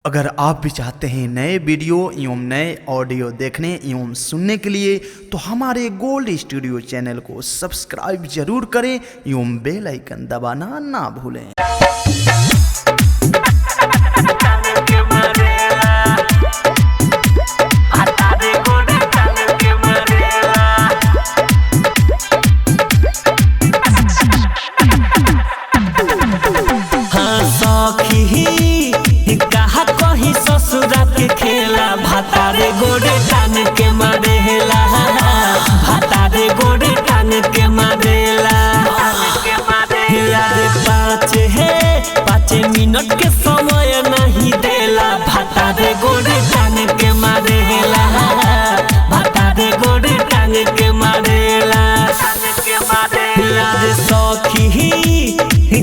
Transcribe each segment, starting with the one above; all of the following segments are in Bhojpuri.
अगर आप भी चाहते हैं नए वीडियो एवं नए ऑडियो देखने एवं सुनने के लिए तो हमारे गोल्ड स्टूडियो चैनल को सब्सक्राइब जरूर करें एवं बेल आइकन दबाना ना भूलें। भातारे गोड़े टान के मारेला, भातारे गोड़े टान के मारेला। यारे पाँच मिनट के समय नहीं देला, भातारे गोड़े टान के मारेला, भातारे गोड़े टान के मारेला। यारे सखी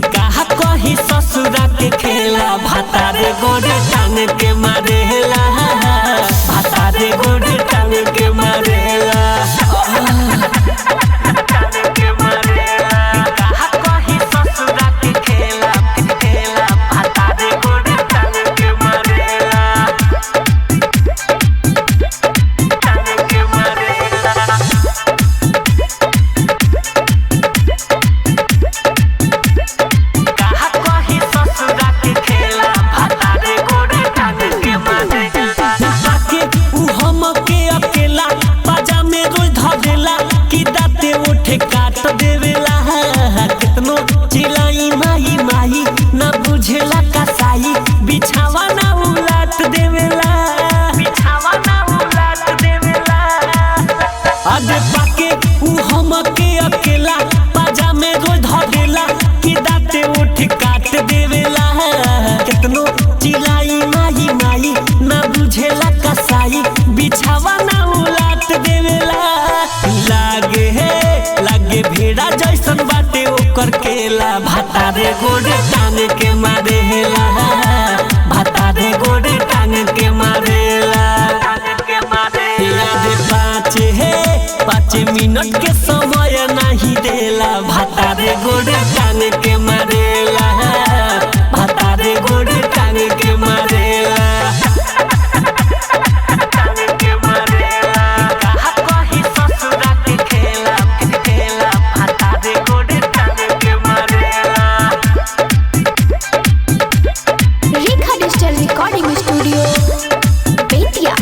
कहा कही ससुरा के खेला, भातारे गोड़े टान के मारेला, भातारे गोड़े टान के मारेला। कहा कही ससुरा के खेला, भातारे गोड़े टान के मारेला, टान के मारेला। कहा कही ससुरा के खेला, भातारे गोड़े टान के मारेला। हमके अकेला पाजा में रोज धरेला कि दाते उठे काट देवेला। कितनो चिल्लाई माई माई ना बुझेला कसाई, बिछावा ना उलाट देवेला, बिछावा ना उलाट देवेला। अरे पाके हमके अकेला पाजा में रोज धरेला कि दाते उठे काट देवेला। कितनो चिल्लाई माई माई ना बुझेला कसाई, बिछावा ना उलाट देवेला। लागे भेड़ा जैसन बाटे ओकर केला, भातारे गोड़े टान के मारेला, भातारे गोड़े टान के मारेला। यारे पाँच मिनट के समय नहीं देला, भातारे गोड़े टान के मारेला, भातारे गोड़े टान के मारेला। Recording studio Bettiah.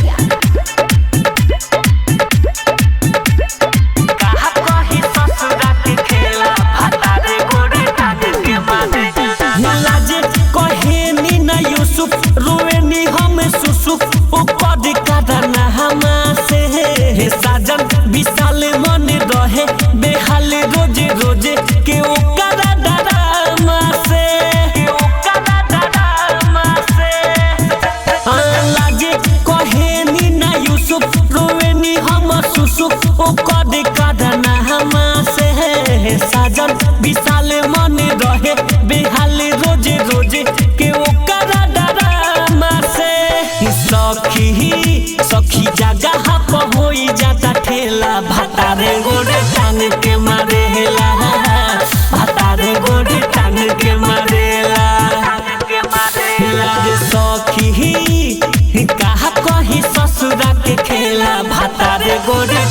कहा कही ससुरा के खेला, भातारे गोड़े टान के मारेला। लाजे कहे नी ना यूसुफ, रोए नी हम सुसुफ, ऊपर कादना हमा से। साजन विशाल मन रहे बेहाल रोजे रोजे के ओकरा डरामा से, के ओकरा डरामा से। लागे कहे नी ना यूसुफ, रोए नी हम सुसुफ, ओकर कादना हमा से। साजन विशाल मन रहे बेहाल रोजे रोजे के ओकरा डरामा से। सखी जगह पर होई जाता ठेला, भातारे गोड़े टान के मारेला, भातारे गोड़े टान के मारेला। सखी कहा कही ससुरा के खेला, भातारे गोड़े